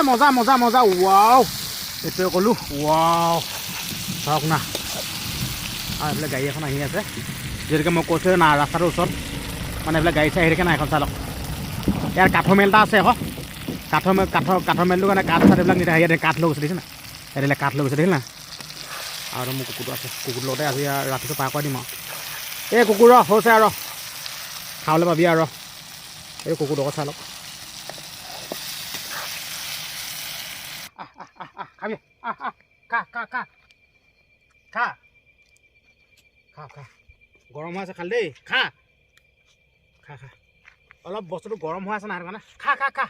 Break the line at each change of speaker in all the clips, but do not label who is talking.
মজা মজা মজা ৱাও এইটোৱে ক'লোঁ ৱাও চাওক না আৰু এইফালে গাড়ী এখন আহি আছে যিহেতুকে মই কৈছোঁ না ৰাস্তাটোৰ ওচৰত মানে এইফালে গাড়ী চাই আহি থাকে না এখন চাই লওক ইয়াৰ কাঠৰ মেল এটা আছে আকৌ কাঠৰ মেলটোৰ কাৰণে কাঠ চাঠ এইবিলাক নিতে ইয়াতে কাঠ লৈ গৈছে দেখিছে না ইয়াতে কাঠ লৈ গৈছে দেখিল না আৰু মোৰ কুকুৰটো আছে কুকুৰটোৰ লগতে আজি ৰাতিটো পাৰ কৰি দিম আৰু এই কুকুৰ হৈছে আৰু খাবলৈ পাবি আৰু এই কুকুৰটোকো চাই লওক খাবি খা খা খা খা খা খা গৰম হৈ আছে খালি দেই খা খা খা অলপ বস্তুটো গৰম হৈ আছে না সেইটো কাৰণে খা খা খা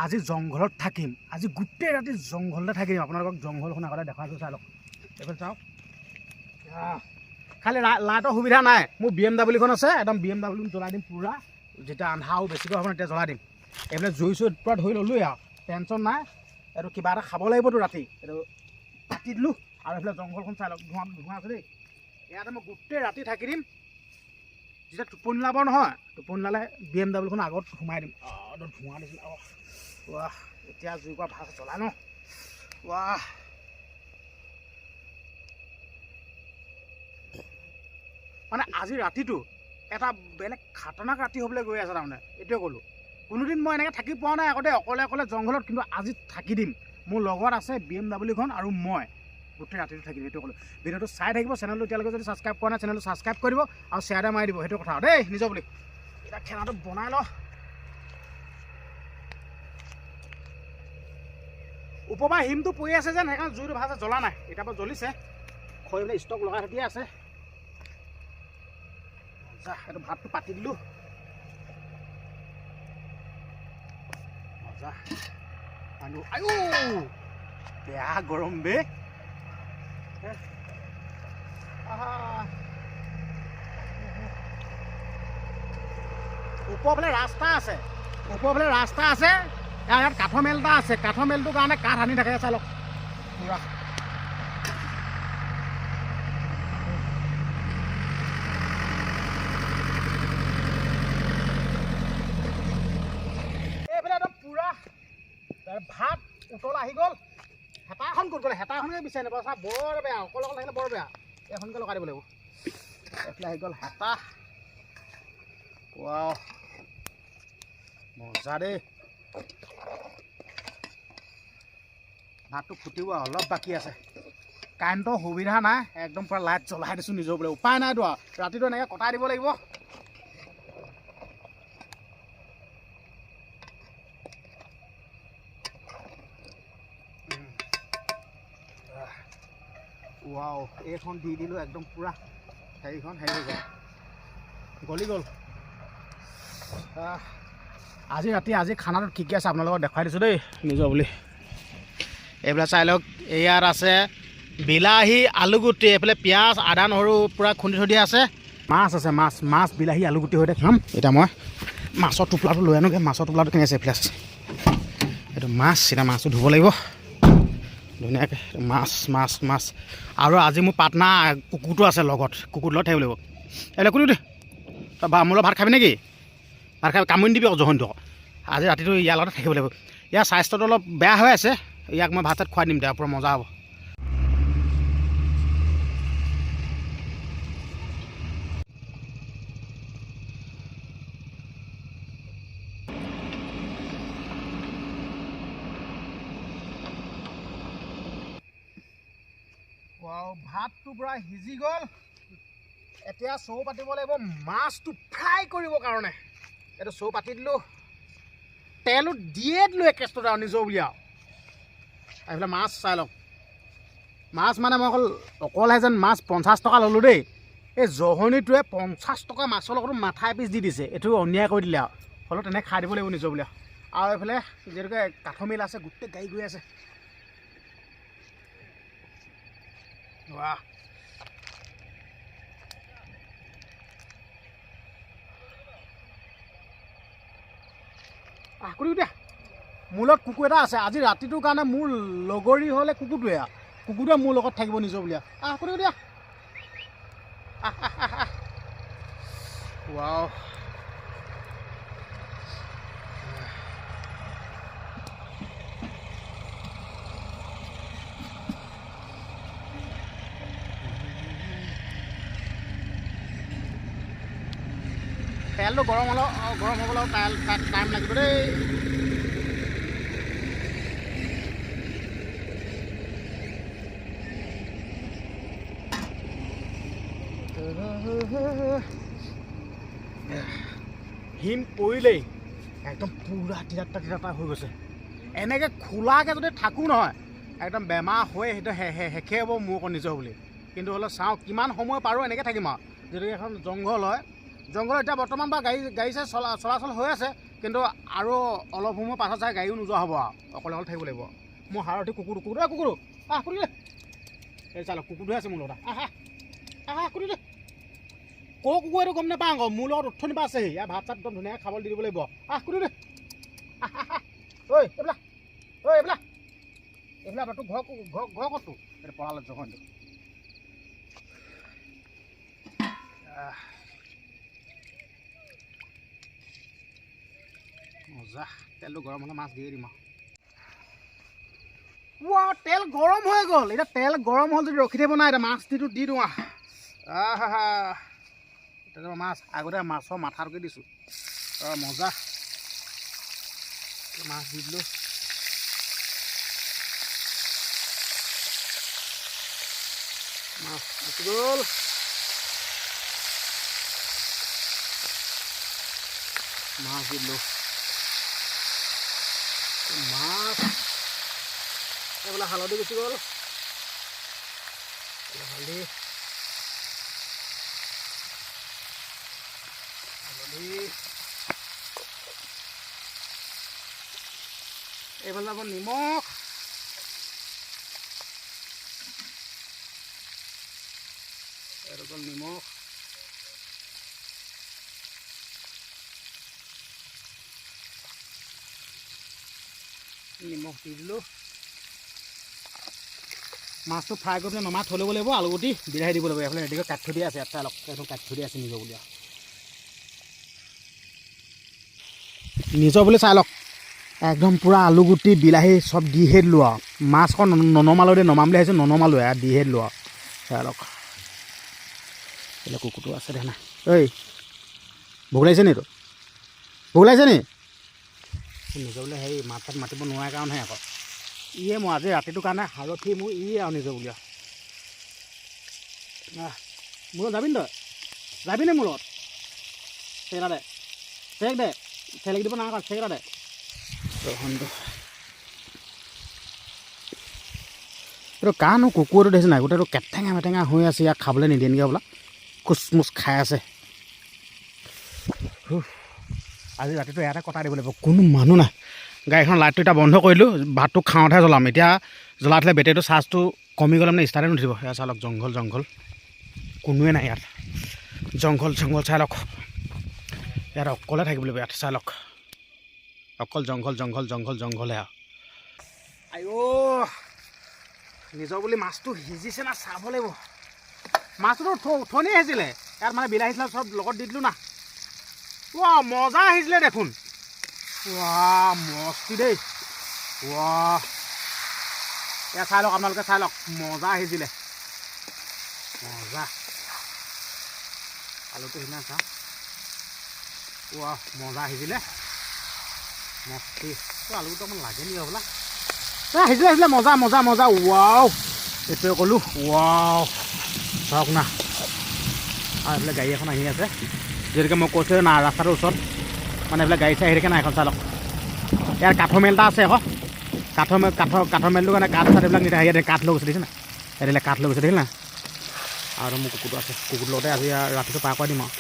আজি জংঘলত থাকিম আজি গোটেই ৰাতি জংঘলতে থাকিম আপোনালোকক জংঘলখন আগতে দেখাইছোঁ চাই লওক এইফালে চাওক খালি লাইটৰ সুবিধা নাই মোৰ BMW আছে একদম BMW জ্বলাই দিম পূৰা যেতিয়া আন্ধাৰ বেছিকৈ হ'ব তেতিয়া জ্বলাই দিম এইফালে জুই চুই পূৰা ধৰি ল'লোৱেই আৰু টেনশ্যন নাই এইটো কিবা এটা খাব লাগিবতো ৰাতি এইটো পাতি দিলোঁ আৰু এইফালে জংঘলখন চাই লওক ধোঁৱা আছে দেই ইয়াতে মই গোটেই ৰাতি থাকি দিম যেতিয়া টোপনি ওলাব নহয় টোপনি ওলালে BMW আগত সোমাই দিম ধোঁৱা দিছিল ৱাহ এতিয়া জুই কৰা ভাত জ্বলাই ন ৱাহ মানে আজি ৰাতিটো এটা বেলেগ খাতৰনাক ৰাতি হ'বলৈ গৈ আছে তাৰমানে এইটোৱে ক'লোঁ কোনোদিন মই এনেকৈ থাকি পোৱা নাই আগতে অকলে অকলে জংঘলত কিন্তু আজি থাকি দিম মোৰ লগত আছে BMW আৰু মই গোটেই ৰাতিটো থাকি দিম এইটো ক'লোঁ ভিডিঅ'টো চাই থাকিব চেনেলটো এতিয়ালৈকে যদি ছাবস্ক্ৰাইব কৰা নাই চেনেলটো ছাবস্ক্ৰাইব কৰিব আৰু শ্বেয়াৰ এটা মাৰি দিব সেইটো কথা দেই নিজৰ বুলি এতিয়া খানাটো বনাই ল ওপৰ পৰা হিমটো পৰি আছে যেন সেইকাৰণে জুইটো ভালছে জ্বলা নাই এতিয়া পৰা জ্বলিছে খৰি পেলাই ষ্টক লগাই থাকিয়ে আছে যা এইটো ভাতটো পাতি দিলোঁ মজা আয়ো বেয়া গৰম বে ওপৰফালে ৰাস্তা আছে ইয়াত কাঠৰ মেল এটা আছে কাঠৰ মেলটোৰ কাৰণে কাঠ আনি থাকে চাই লওক পূৰা এইফালে একদম পূৰা ভাত উতল আহি গ'ল হেতাখন ক'ত গ'লে হেতাখনকে বিচাৰি নাপাওঁ চা বৰ বেয়া অকলে অকলে থাকিলে বৰ বেয়া এইখনকে লগাই দিব লাগিব এইফালে আহি গ'ল হেতা ৱাও মজা দেই ভাতটো ফুটিব অলপ বাকী আছে কাৰেণ্টৰ সুবিধা নাই একদম পূৰা লাইট জ্বলাই দিছোঁ নিজৰ বোলে উপায় নাইতো আৰু ৰাতিটো এনেকৈ কটাই দিব লাগিব ৱাও এইখন দি দিলোঁ একদম পূৰা হেৰিখন হেৰি গলি গ'ল আজি ৰাতি আজি খানাটোত কি কি আছে আপোনালোকক দেখুৱাই দিছোঁ দেই নিজৰ বুলি এইবিলাক চাই লওক ইয়াত আছে বিলাহী আলুগুটি এইফালে পিঁয়াজ আদা নহৰু পূৰা খুন্দি থৈ দিয়া আছে মাছ আছে মাছ বিলাহী আলুগুটি সৈতে খাম এতিয়া মই মাছৰ টোপলাটো লৈ আনোগৈ মাছৰ টোপলাটো কেনে আছে এইফালে আছে এইটো মাছ এতিয়া মাছটো ধুব লাগিব ধুনীয়াকৈ মাছ আৰু আজি মোৰ পাৰ্টনাৰ কুকুৰটো আছে লগত কুকুৰটোৰ লগত থাকিব লাগিব এইবিলাক কোন দে তই মোৰ লগত ভাত খাবি নেকি ভাত খাবি কামুৰি দিবি আকৌ জহনটো আজি ৰাতিটো ইয়াৰ লগতে থাকিব লাগিব ইয়াৰ স্বাস্থ্যটো অলপ বেয়া হৈ আছে ইয়াক মই ভাত চাত খুৱাই দিম তাৰ পৰা মজা হ'ব ভাতটো পূৰা সিজি গ'ল এতিয়া চৌ পাতিব লাগিব মাছটো ফ্ৰাই কৰিবৰ কাৰণে এইটো চৌ পাতি দিলোঁ তেলো দিয়ে দিলোঁ একেষ্টত আৰু নিজৰ বুলি আৰু এইফালে মাছ চাই লওক মাছ মানে মই অকলে যেন মাছ 50 টকা ল'লোঁ দেই এই জহনীটোৱে 50 টকা মাছৰ লগতো মাথা এপিচ দি দিছে এইটো অন্যায় কৰি দিলে আৰু ফলত তেনেকৈ খাই দিব লাগিব নিজৰ বুলি আৰু এইফালে যিহেতুকে কাঠৰ মিল আছে গোটেই গাড়ী গৈ আছে ৱাহ কৰি দিয়া মোৰ লগত কুকুৰ এটা আছে আজি ৰাতিটোৰ কাৰণে মোৰ লগৰী হ'লে কুকুৰটোৱে মোৰ লগত থাকিব নিজৰ বুলি কৰি দিয়া ৱাও তেলটো গৰম হ'বলৈ টাইম লাগিব দেই হিম পৰিলেই একদম পুৰা তিতা হৈ গৈছে এনেকৈ খোলাকৈ যদি থাকোঁ নহয় একদম বেমাৰ হৈ সেইটো শেষে হ'ব মোৰ অকণ নিজৰ বুলি কিন্তু হ'লেও চাওঁ কিমান সময় পাৰোঁ এনেকৈ থাকিম আৰু যদি এখন জংঘল হয় জংঘলত এতিয়া বৰ্তমান বা গাড়ী চলাচল হৈ আছে কিন্তু আৰু অলপ সময় পাছত চাই গাড়ীও নোযোৱা হ'ব আৰু অকলে থাকিব লাগিব মোৰ হাৰতি কুকুৰ কুকুৰ এই চালক কুকুৰটোহে আছে মোৰ লগত কুকুৰ দে ক' কুকুৰ এইটো গম নাপাওঁ আকৌ মোৰ লগত উঠনিবা আছেহি ইয়াৰ ভাত চাত একদম ধুনীয়াকৈ খাবলৈ দি দিব লাগিব কুকুৰ দে ঐ এইবিলাক তোৰ ঘৰ ক'তো এইটো পঢ়ালে জঘনটো মজা তেলটো গৰম হ'লে মাছ দিয়ে দিম আৰু তেল গৰম হৈ গ'ল এতিয়া তেল গৰম হ'ল যদি ৰখি থাকিব নাই এতিয়া মাছ দি দিওঁ এতিয়া মাছ আগতে মাছৰ মাথাটোকে দিছোঁ মজা মাছ দি দিলোঁ মাছ গুচি গ'ল মাছ দি দিলোঁ মাছ এইবিলাক হালধি গুচি গ'ল হালধি এইফালে যাব নিমখ এইটো গ'ল নিমখ দি দিলোঁ মাছটো ফ্ৰাই কৰি নমাই থৈ ল'ব লাগিব আলুগুটি বিলাহী দিব লাগিব এইফালে ৰেডিকৈ কাটি থৈ দিয়া আছে এটা অলপ কাটি থৈ দিয়া আছে নিজৰ বুলি নিজৰ বুলি চাই লওক একদম পূৰা আলুগুটি বিলাহী চব দিহে দিলোঁ আৰু মাছখন ননমালোঁ দেই নমাম বুলি ভাবিছোঁ ননমালোঁ আৰু দিহে দিলোঁ আৰু চাই লওক এইবিলাক কুকুৰটো আছে দে নাই ঐ ভোক লাগিছে নি তোৰ ভোক লাগিছে নি নিজৰ বোলে হেৰি মাছ চাত মাতিব নোৱাৰে কাৰণহে আকৌ ইয়ে মই আজি ৰাতিটোৰ কাৰণে হালধি মোৰ ইয়ে আৰু নিজৰ বুলি মোৰ যাবি নি তই যাবিনে মোৰ লগত চেক দে চেলেক দিব নাই চেক দে এইটো কানো কুকুৰটো দেখিছে নাই গোটেইটো কেটেঙা মেটেঙা হৈ আছে ইয়াক খাবলৈ নিদিয়ে নেকি বোলা কোচমোচ খাই আছে আজি ৰাতিটো ইয়াতে কটাই দিব লাগিব কোনো মানুহ নাই গাড়ীখন লাইটটো এতিয়া বন্ধ কৰিলোঁ ভাতটো খাওঁতহে জ্বলাম এতিয়া জ্বলাই থ'লে বেটেৰীটো চাৰ্জটো কমি গ'লে মানে ষ্টাৰ্টে নুঠিব এয়া চাই লওক জংঘল কোনোৱে নাই ইয়াত জংঘল চাই লওক ইয়াত অকলে থাকিব লাগিব ইয়াত চাই লওক অকল জংঘলহে আইঅ নিজৰ বুলি মাছটো সিজিছে না চাব লাগিব মাছটো উঠনি আহিছিলে ইয়াত মানে বিলাহী চিলাহী চব লগত দি দিলোঁ না মজা আহিছিলে দেখোন মস্তি দেই এয়া চাই লওক আপোনালোকে চাই লওক মজা আহিছিলে মজা আলুটো সিদিনা চাওঁ মজা আহিছিলে মস্তি আলুটো অকণমান লাগে নেকি হ'বলা আহিছিলে মজা এইটোৱে ক'লোঁ চাওক না আৰু এইফালে গাড়ী এখন আহি আছে যিহেতুকে মই কৈছোঁ না ৰাস্তাটোৰ ওচৰত মানে এইফালে গাড়ী চাই আহি থাকে নাই এখন চালক ইয়াৰ কাঠৰ মেল এটা আছে আকৌ কাঠৰ মেলটোৰ কাৰণে কাঠ চাঠ এইবিলাক নিতে ইয়াতে কাঠ লৈ গৈছে দেখিছে না ইয়াত কাঠ লৈ গৈছে দেখিল না আৰু মোৰ কুকুৰটো আছে কুকুৰটোৰ লগতে আজি ৰাতিটো পাৰ কৰি দিম আৰু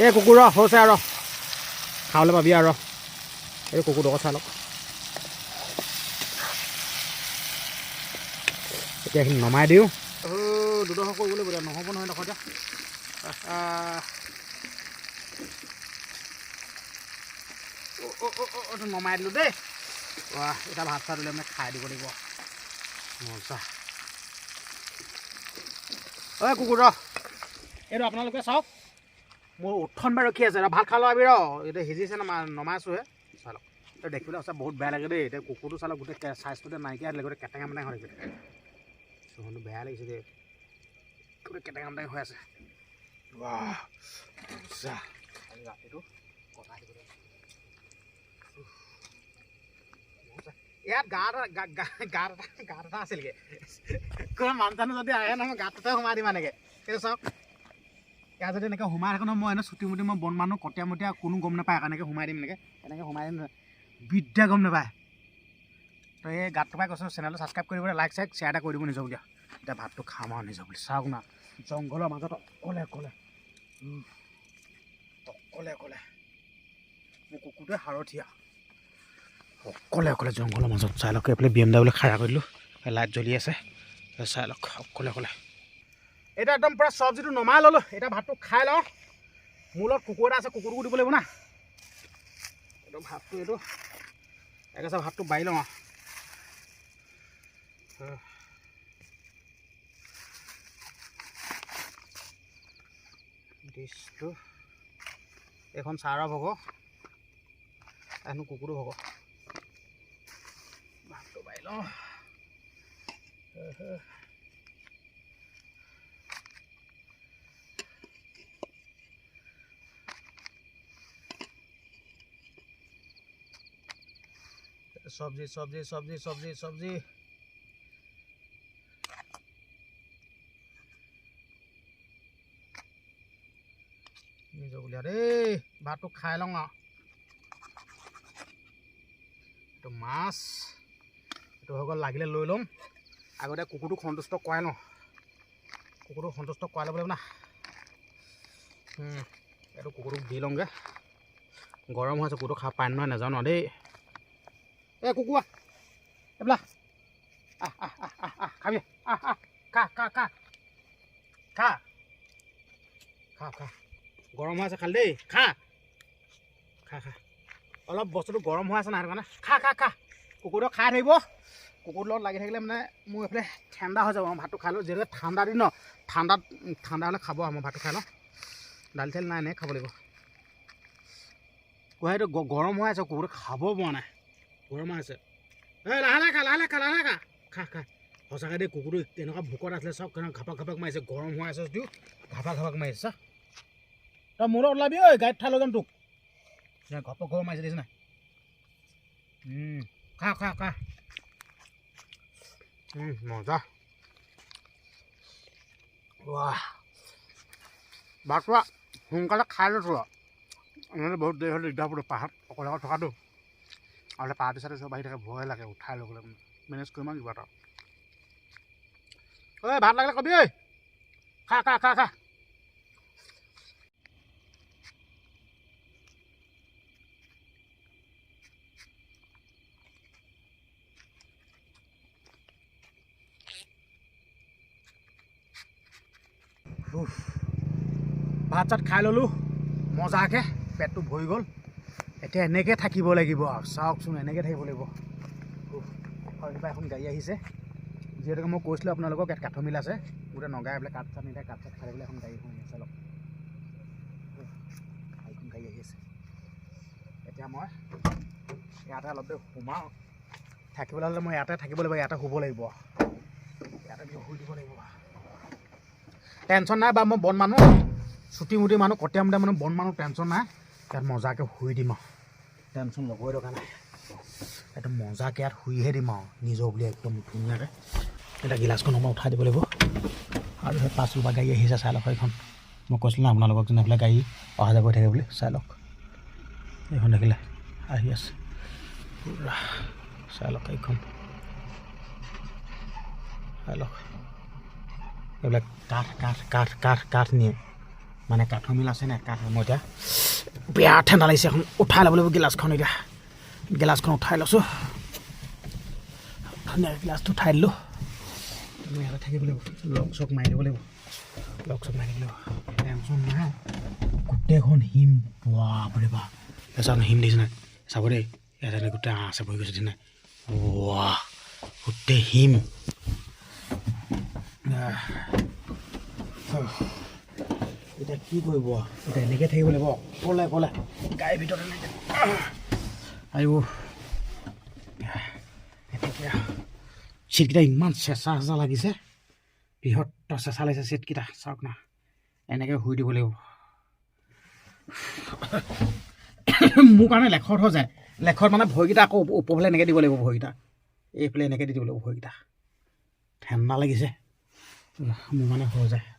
এই কুকুৰ হৈছে আৰু খাবলৈ পাবি আৰু এই কুকুৰটোকো চাই লওক এতিয়া এইখিনি নমাই দিওঁ দুডোখৰ কৰিবলৈ বোলে নহ'ব নহয় নকওঁ এতিয়া নমাই দিলোঁ দেই এতিয়া ভাত চাত দিলে মানে খাই দিব লাগিব মজা কুকুৰ এইটো আপোনালোকে চাওক মোৰ 8 ৰখি আছে ভাত খালো আমি এতিয়া সিজিছে নমাইছোহে চাই লওক এতিয়া দেখিবলৈ সঁচা বহুত বেয়া লাগে দেই এতিয়া কুকুৰটো চালক গোটেই চাইজটোতে নাইকিয়া দিলে গোটেই কেটেঙা মেটেঙা হৈ থাকিলে চকুটো বেয়া লাগিছে দেই গোটেই কেটেঙা মেটেঙা হৈ আছে ৰাতিটো কথা ইয়াত গাঁত এটা আছিলগৈ কোনো মানুহ চানুহ যদি আহে নহয় গাঁততে সোমাই দিম এনেকৈ সেইটো চাওক ইয়াত যদি এনেকৈ সোমাই থাকোঁ মই এনেই চুটি মুটি মই বন মানুহ কটীয়া মটীয়া কোনো গম নাপায় এনেকৈ সোমাই দিম এনেকৈ সোমাই দিম বিদ্যা গম নাপায় তো এই গাঁতটো পাই কৈছোঁ চেনেলটো ছাবস্ক্ৰাইব কৰিবলৈ লাইক চাইক শ্বেয়াৰ এটা কৰি দিব নিজক দিয়া এতিয়া ভাতটো খাম আৰু নিজৰ বুলি চাওক না জংঘলৰ মাজত অকলে অকলে মোৰ কুকুৰটোৱে হাৰথিয়া অকলে জংঘলৰ মাজত চাই লওক এইফালে BMW খাৰা কৰিলোঁ লাইট জ্বলি আছে চাই লওক অকলে এতিয়া একদম পূৰা চব্জিটো নমাই ল'লোঁ এতিয়া ভাতটো খাই লওঁ মোৰ লগত কুকুৰ এটা আছে কুকুৰটোকো দিব লাগিব না এইটো ভাতটো এইটো একেচাৰ ভাতটো বাঢ়ি লওঁ ডিছটো এইখন চাৰৰ ভগ এখন কুকুৰো ভগ ভাতটো বাঢ়ি লওঁ চব্জি নিজৰ বুলি দেই ভাতটো খাই লওঁ আৰু এইটো মাছ এইটো হৈ গ'ল লাগিলে লৈ ল'ম আগতে কুকুৰটোক সন্তুষ্ট কৰাই লওঁ কুকুৰটোক সন্তুষ্ট কৰাই ল'ব লাগিব না এইটো কুকুৰটোক দি লওঁগৈ গৰম হৈ আছে কুকুৰটো খাব পাই নহয় নাজানো দেই এই কুকুৰ এইবিলাক খাবি খা গৰম হৈ আছে খালি দেই খা অলপ বস্তুটো গৰম হৈ আছে না সেইটো কাৰণে খা কুকুৰটো খাই থাকিব কুকুৰৰ লগত লাগি থাকিলে মানে মোৰ এইফালে ঠাণ্ডা হৈ যাব মই ভাতটো খাই লওঁ যিহেতু ঠাণ্ডা দিন ন ঠাণ্ডা হ'লে খাব মই ভাতটো খাই লওঁ দালি চালি নাই খাব লাগিব সেইটো গৰম হৈ আছে কুকুৰটো খাব পৰা নাই গৰম হৈ আছে এই লাহে খা সঁচাকৈ দেই কুকুৰটো তেনেকুৱা ভোকত আছিলে চাওক কেনেকুৱা ঘাপাক মাৰিছে গৰম হৈ আছে যদিও ঘাপাক মাৰিছে চা তই মোৰ লগত ওলাবি ঐ গাড়ীত ঠাই লৈ যাম তোক ঘপক মাৰিছে দেখিছে নাই খা মজা ভাতটো সোনকালে খাই লৈছোঁ নহ'লে বহুত দেৰি হ'লে দিগদাৰ হ'ব পাহাৰত অকলে থকাটো আৰু পাহাৰটো চাইডে চব আহি থাকে ভয় লাগে উঠাই ল'বলৈ মেনেজ কৰিম আৰু কিবা এটা ঐ ভাত লাগিলে কবি ঐ খা ভাত চাত খাই ল'লোঁ মজাকৈ পেটটো ভৰি গ'ল এতিয়া এনেকৈ থাকিব লাগিব আৰু চাওকচোন এনেকৈ থাকিব লাগিব কিবা এখন গাড়ী আহিছে যিহেতুকে মই কৈছিলোঁ আপোনালোকক ইয়াত কাঠ মিল আছে গোটেই নগাই পেলাই কাঠ চাঠ নিদিয়ে কাঠ চাঠ খাই পেলাই এখন গাড়ী এখন আহিছে অলপ এইখন গাড়ী আহি আছে এতিয়া মই ইয়াতে অলপ দেৰি সোমাওঁ থাকিবলৈ হ'লে মই ইয়াতে থাকিব লাগিব ইয়াতে শুব লাগিব ইয়াতে শুই দিব লাগিব টেনশ্যন নাই বা মই বন মানুহ চুটি মুটি মানুহ কটীয়া মুটীয়া মানুহ বন মানুহ টেনশ্যন নাই ইয়াত মজাকৈ শুই দিম আৰু টেনশ্যন ল'বই দৰকাৰ নাই একদম মজাকৈ ইয়াত শুইহে দিম আৰু নিজৰ বুলি একদম ধুনীয়াকৈ এতিয়া গিলাচখন মই উঠাই দিব লাগিব আৰু সেই 5 ৰূপা গাড়ী আহিছে চাই লওক এইখন মই কৈছিলোঁ না আপোনালোকক যেনে এইফালে গাড়ী অহা যোৱা কৰি থাকে বুলি চাই লওক এইখন দেখিলে আহি আছে পুৰা চাই লওক এইখন চাই লওক এইবিলাক কাঠ নিয়ে মানে কাঠৰ মিল আছে নাই কাঠ মই এতিয়া বেয়া ঠাণ্ডা লাগিছে এখন উঠাই ল'ব লাগিব গিলাচখন এতিয়া গিলাচখন উঠাই লৈছোঁ ধুনীয়াকৈ গিলাচটো উঠাই দিলোঁ তুমি ইয়াতে থাকিব লাগিব লগ চক মাৰি দিব লাগিব টেনশ্যন নাই গোটেইখন হিম বাপৰে বাপ চাওক হিম দেখিছে নাই চাব দেই ইয়াতে গোটেই আছে বহি গৈছে নাই গোটেই হিম এতিয়া কি কৰিব এতিয়া এনেকৈ থাকিব লাগিব অকলে অকলে গাড়ীৰ ভিতৰত এনেকৈ আৰু এতিয়া চিটকেইটা ইমান চেঁচা চেঁচা লাগিছে বৃহৎ চেঁচা লাগিছে চিটকেইটা চাওক না এনেকৈ শুই দিব লাগিব মোৰ কাৰণে লেখত হৈ যায় লেখত মানে ভৰিকেইটা আকৌ ওপৰফালে এনেকৈ দিব লাগিব ভৰিকেইটা এইফালে এনেকৈ দি দিব লাগিব ভৰিকেইটা ঠাণ্ডা লাগিছে মোৰ মানে হৈ যায়